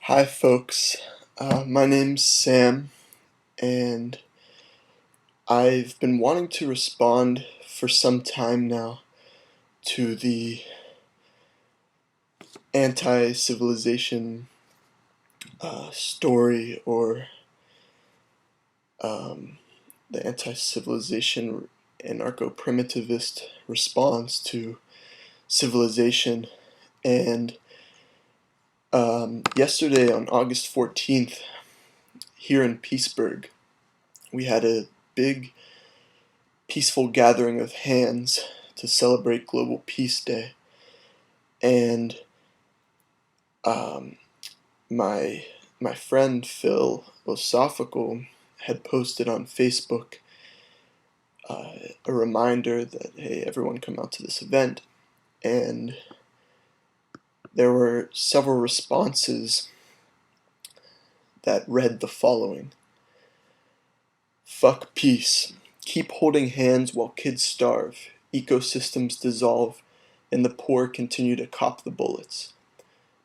Hi, folks. My name's Sam, and I've been wanting to respond for some time now to the anti-civilization story, or the anti-civilization anarcho-primitivist response to civilization. And yesterday, on August 14th, here in Peaceburg, we had a big peaceful gathering of hands to celebrate Global Peace Day. And um, my friend Phil Osophical had posted on Facebook a reminder that, hey, everyone come out to this event. And there were several responses that read the following: "Fuck peace. Keep holding hands while kids starve, ecosystems dissolve, and the poor continue to cop the bullets.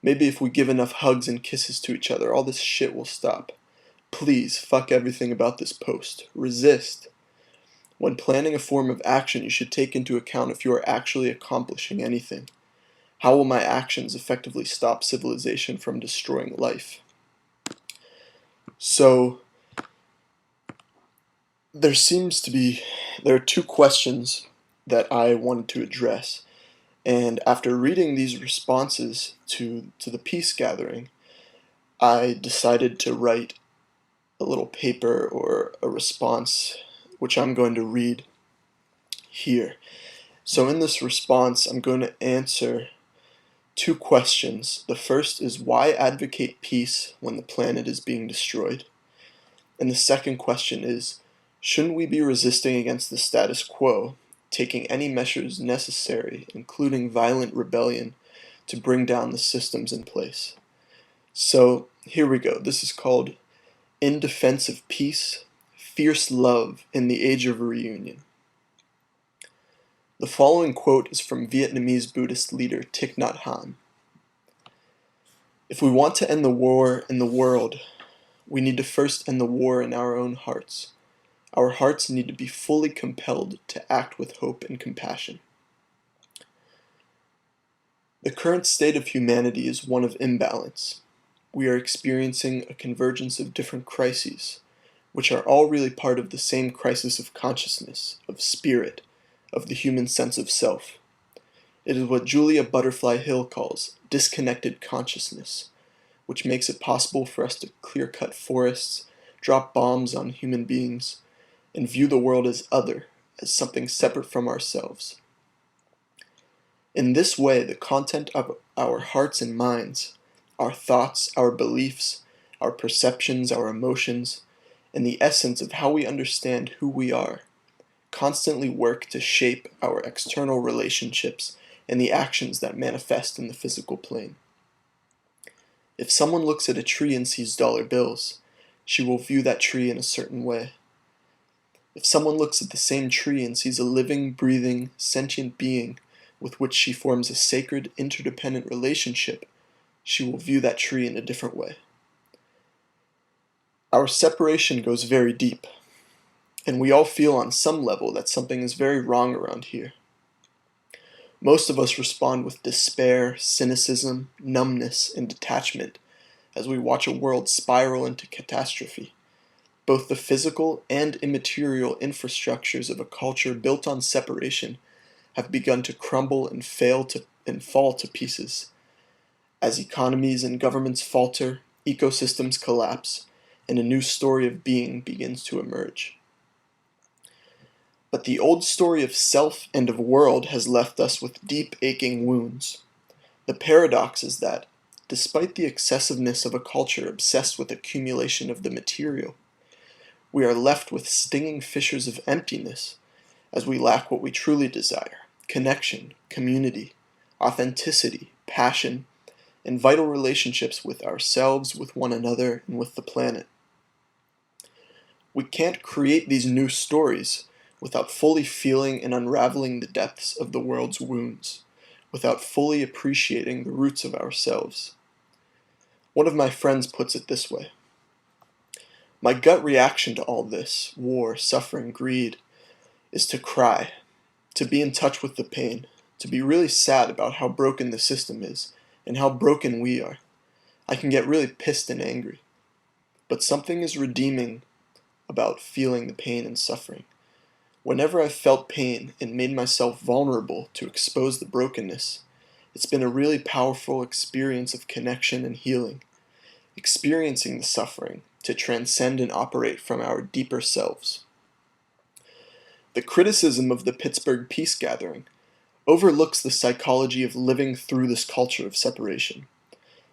Maybe if we give enough hugs and kisses to each other, all this shit will stop. Please, fuck everything about this post. Resist. When planning a form of action, you should take into account if you are actually accomplishing anything. How will my actions effectively stop civilization from destroying life?" So, there are two questions that I wanted to address. And after reading these responses to the peace gathering, I decided to write a little paper or a response, which I'm going to read here. So in this response, I'm going to answer two questions. The first is, why advocate peace when the planet is being destroyed? And the second question is, shouldn't we be resisting against the status quo, taking any measures necessary, including violent rebellion, to bring down the systems in place? So here we go. This is called "In Defense of Peace, Fierce Love in the Age of Reunion." The following quote is from Vietnamese Buddhist leader Thich Nhat Hanh. "If we want to end the war in the world, we need to first end the war in our own hearts. Our hearts need to be fully compelled to act with hope and compassion." The current state of humanity is one of imbalance. We are experiencing a convergence of different crises, which are all really part of the same crisis of consciousness, of spirit, of the human sense of self. It is what Julia Butterfly Hill calls disconnected consciousness, which makes it possible for us to clear-cut forests, drop bombs on human beings, and view the world as other, as something separate from ourselves. In this way, the content of our hearts and minds, our thoughts, our beliefs, our perceptions, our emotions, and the essence of how we understand who we are, constantly work to shape our external relationships and the actions that manifest in the physical plane. If someone looks at a tree and sees dollar bills, she will view that tree in a certain way. If someone looks at the same tree and sees a living, breathing, sentient being with which she forms a sacred, interdependent relationship, she will view that tree in a different way. Our separation goes very deep, and we all feel on some level that something is very wrong around here. Most of us respond with despair, cynicism, numbness, and detachment as we watch a world spiral into catastrophe. Both the physical and immaterial infrastructures of a culture built on separation have begun to crumble and fall to pieces. As economies and governments falter, ecosystems collapse, and a new story of being begins to emerge. But the old story of self and of world has left us with deep aching wounds. The paradox is that, despite the excessiveness of a culture obsessed with accumulation of the material, we are left with stinging fissures of emptiness as we lack what we truly desire: connection, community, authenticity, passion, and vital relationships with ourselves, with one another, and with the planet. We can't create these new stories without fully feeling and unraveling the depths of the world's wounds, without fully appreciating the roots of ourselves. One of my friends puts it this way: my gut reaction to all this, war, suffering, greed, is to cry, to be in touch with the pain, to be really sad about how broken the system is, and how broken we are. I can get really pissed and angry. But something is redeeming about feeling the pain and suffering. Whenever I've felt pain and made myself vulnerable to expose the brokenness, it's been a really powerful experience of connection and healing, experiencing the suffering to transcend and operate from our deeper selves. The criticism of the Pittsburgh Peace Gathering overlooks the psychology of living through this culture of separation,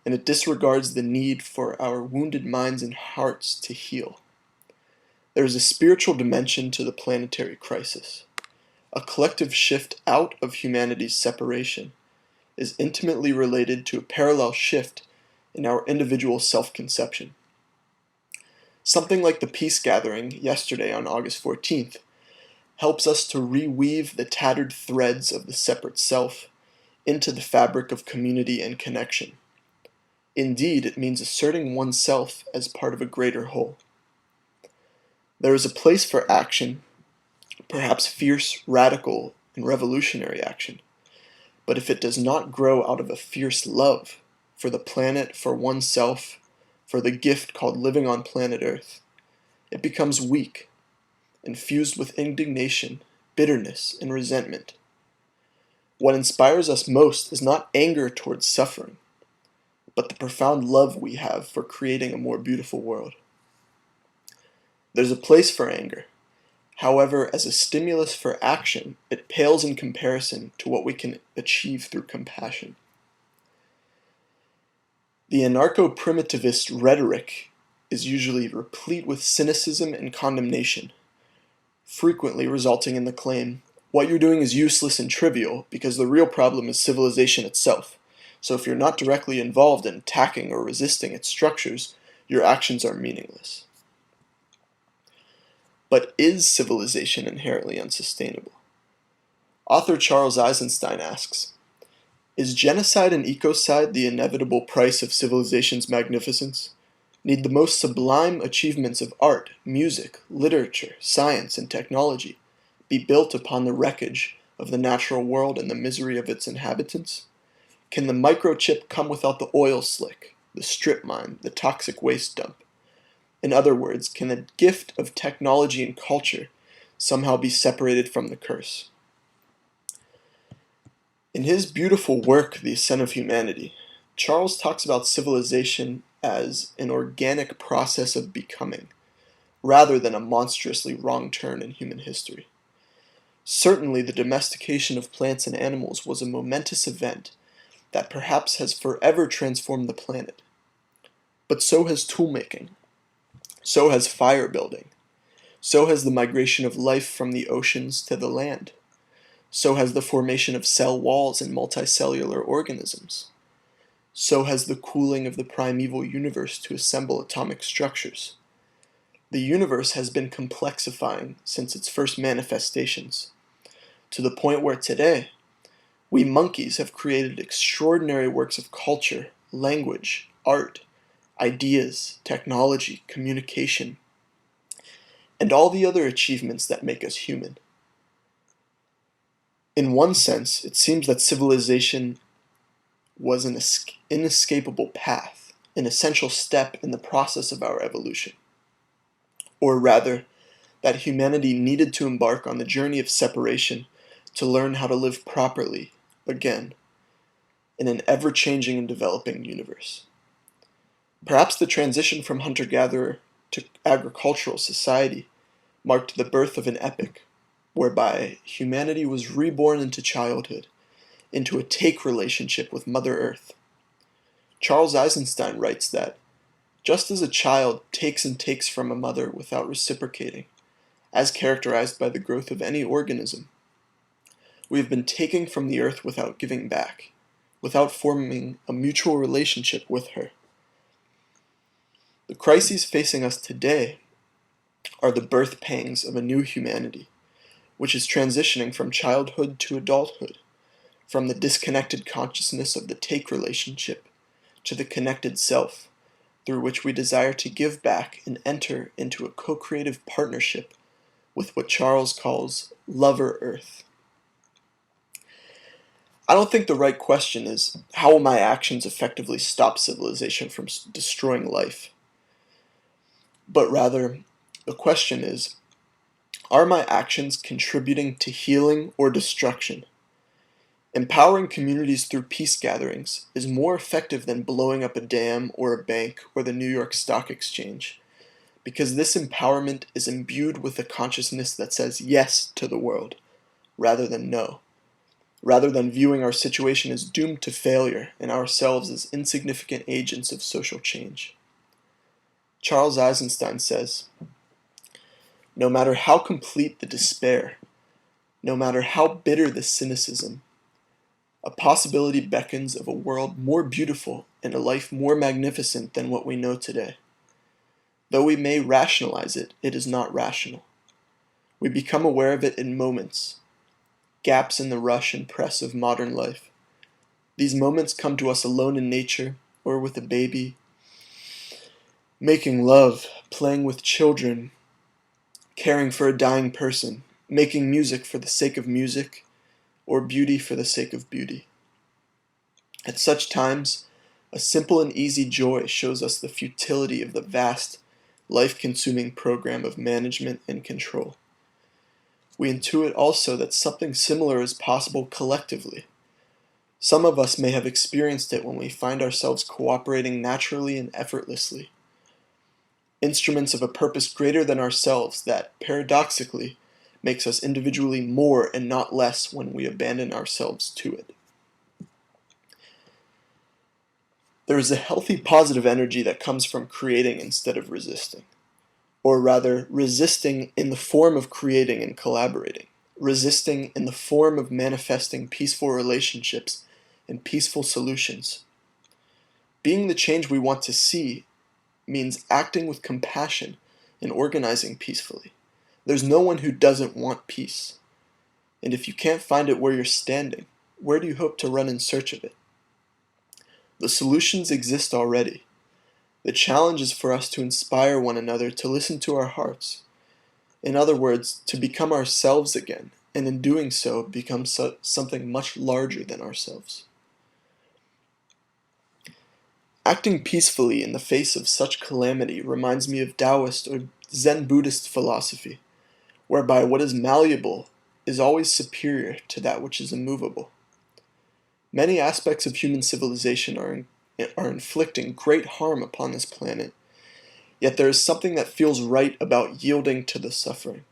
and it disregards the need for our wounded minds and hearts to heal. There is a spiritual dimension to the planetary crisis. A collective shift out of humanity's separation is intimately related to a parallel shift in our individual self-conception. Something like the Peace Gathering yesterday on August 14th helps us to reweave the tattered threads of the separate self into the fabric of community and connection. Indeed, it means asserting oneself as part of a greater whole. There is a place for action, perhaps fierce, radical, and revolutionary action. But if it does not grow out of a fierce love for the planet, for oneself, for the gift called living on planet Earth, it becomes weak, infused with indignation, bitterness, and resentment. What inspires us most is not anger towards suffering, but the profound love we have for creating a more beautiful world. There's a place for anger. However, as a stimulus for action, it pales in comparison to what we can achieve through compassion. The anarcho-primitivist rhetoric is usually replete with cynicism and condemnation, frequently resulting in the claim, "What you're doing is useless and trivial because the real problem is civilization itself. So if you're not directly involved in attacking or resisting its structures, your actions are meaningless." But is civilization inherently unsustainable? Author Charles Eisenstein asks, is genocide and ecocide the inevitable price of civilization's magnificence? Need the most sublime achievements of art, music, literature, science, and technology be built upon the wreckage of the natural world and the misery of its inhabitants? Can the microchip come without the oil slick, the strip mine, the toxic waste dump? In other words, can the gift of technology and culture somehow be separated from the curse? In his beautiful work, The Ascent of Humanity, Charles talks about civilization as an organic process of becoming, rather than a monstrously wrong turn in human history. Certainly, the domestication of plants and animals was a momentous event that perhaps has forever transformed the planet. But so has toolmaking. So has fire building. So has the migration of life from the oceans to the land. So has the formation of cell walls in multicellular organisms. So has the cooling of the primeval universe to assemble atomic structures. The universe has been complexifying since its first manifestations, to the point where today, we monkeys have created extraordinary works of culture, language, art, ideas, technology, communication, and all the other achievements that make us human. In one sense, it seems that civilization was an inescapable path, an essential step in the process of our evolution. Or rather, that humanity needed to embark on the journey of separation to learn how to live properly, again, in an ever-changing and developing universe. Perhaps the transition from hunter-gatherer to agricultural society marked the birth of an epoch whereby humanity was reborn into childhood, into a take relationship with Mother Earth. Charles Eisenstein writes that, just as a child takes and takes from a mother without reciprocating, as characterized by the growth of any organism, we have been taking from the earth without giving back, without forming a mutual relationship with her. The crises facing us today are the birth pangs of a new humanity, which is transitioning from childhood to adulthood, from the disconnected consciousness of the take relationship to the connected self, through which we desire to give back and enter into a co-creative partnership with what Charles calls Lover Earth. I don't think the right question is, how will my actions effectively stop civilization from destroying life? But rather, the question is, are my actions contributing to healing or destruction? Empowering communities through peace gatherings is more effective than blowing up a dam or a bank or the New York Stock Exchange, because this empowerment is imbued with a consciousness that says yes to the world, rather than no, rather than viewing our situation as doomed to failure and ourselves as insignificant agents of social change. Charles Eisenstein says, "No matter how complete the despair, no matter how bitter the cynicism, a possibility beckons of a world more beautiful and a life more magnificent than what we know today. Though we may rationalize it, it is not rational. We become aware of it in moments, gaps in the rush and press of modern life. These moments come to us alone in nature, or with a baby, making love, playing with children, caring for a dying person, making music for the sake of music, or beauty for the sake of beauty. At such times, a simple and easy joy shows us the futility of the vast, life-consuming program of management and control. We intuit also that something similar is possible collectively. Some of us may have experienced it when we find ourselves cooperating naturally and effortlessly. Instruments of a purpose greater than ourselves that, paradoxically, makes us individually more and not less when we abandon ourselves to it. There is a healthy positive energy that comes from creating instead of resisting. Or rather, resisting in the form of creating and collaborating. Resisting in the form of manifesting peaceful relationships and peaceful solutions. Being the change we want to see means acting with compassion and organizing peacefully. There's no one who doesn't want peace. And if you can't find it where you're standing, where do you hope to run in search of it? The solutions exist already. The challenge is for us to inspire one another to listen to our hearts. In other words, to become ourselves again, and in doing so, become something much larger than ourselves. Acting peacefully in the face of such calamity reminds me of Taoist or Zen Buddhist philosophy, whereby what is malleable is always superior to that which is immovable. Many aspects of human civilization are inflicting great harm upon this planet, yet there is something that feels right about yielding to the suffering,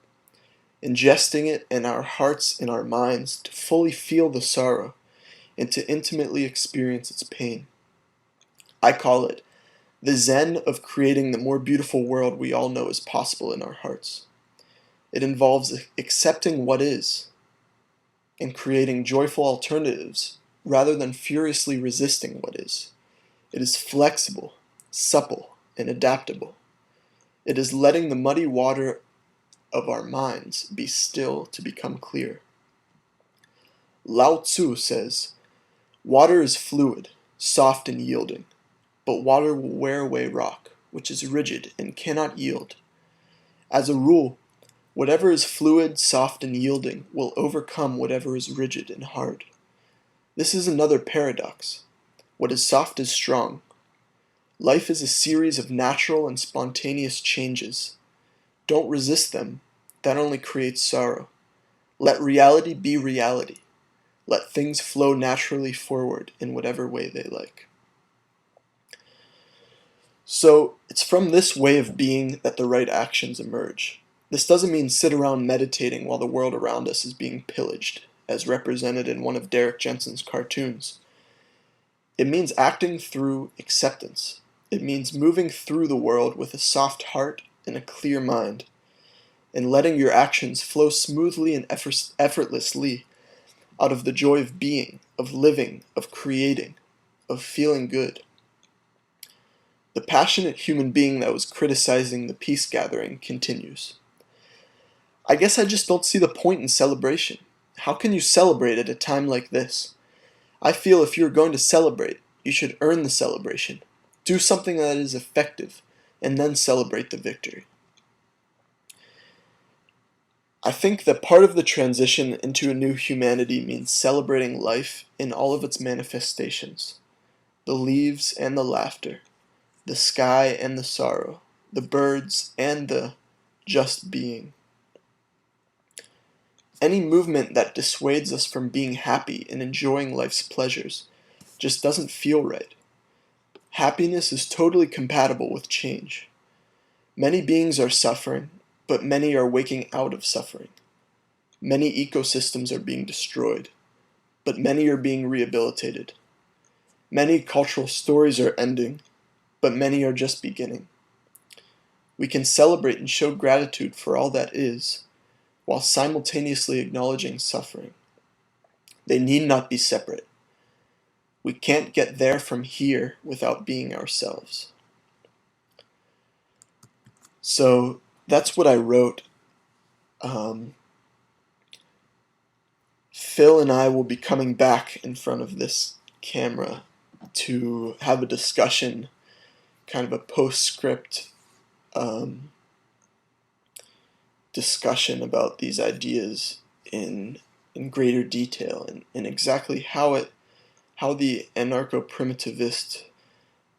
ingesting it in our hearts and our minds to fully feel the sorrow and to intimately experience its pain. I call it the Zen of creating the more beautiful world we all know is possible in our hearts. It involves accepting what is and creating joyful alternatives rather than furiously resisting what is. It is flexible, supple, and adaptable. It is letting the muddy water of our minds be still to become clear. Lao Tzu says, "Water is fluid, soft and yielding, but water will wear away rock, which is rigid and cannot yield. As a rule, whatever is fluid, soft, and yielding will overcome whatever is rigid and hard. This is another paradox. What is soft is strong. Life is a series of natural and spontaneous changes. Don't resist them. That only creates sorrow. Let reality be reality. Let things flow naturally forward in whatever way they like." So, it's from this way of being that the right actions emerge. This doesn't mean sit around meditating while the world around us is being pillaged, as represented in one of Derrick Jensen's cartoons. It means acting through acceptance. It means moving through the world with a soft heart and a clear mind, and letting your actions flow smoothly and effortlessly out of the joy of being, of living, of creating, of feeling good. The passionate human being that was criticizing the peace gathering continues. "I guess I just don't see the point in celebration. How can you celebrate at a time like this? I feel if you're going to celebrate, you should earn the celebration. Do something that is effective, and then celebrate the victory. I think that part of the transition into a new humanity means celebrating life in all of its manifestations. The leaves and the laughter, the sky and the sorrow, the birds and the just being. Any movement that dissuades us from being happy and enjoying life's pleasures just doesn't feel right. Happiness is totally compatible with change. Many beings are suffering, but many are waking out of suffering. Many ecosystems are being destroyed, but many are being rehabilitated. Many cultural stories are ending, but many are just beginning. We can celebrate and show gratitude for all that is, while simultaneously acknowledging suffering. They need not be separate. We can't get there from here without being ourselves. So that's what I wrote. Phil and I will be coming back in front of this camera to have a discussion, kind of a postscript discussion about these ideas in greater detail, and exactly how the anarcho-primitivist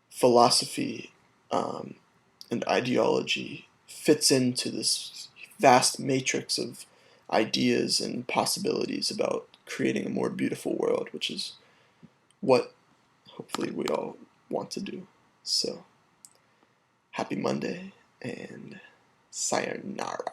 philosophy and ideology fits into this vast matrix of ideas and possibilities about creating a more beautiful world, which is what hopefully we all want to do. So, happy Monday and sayonara.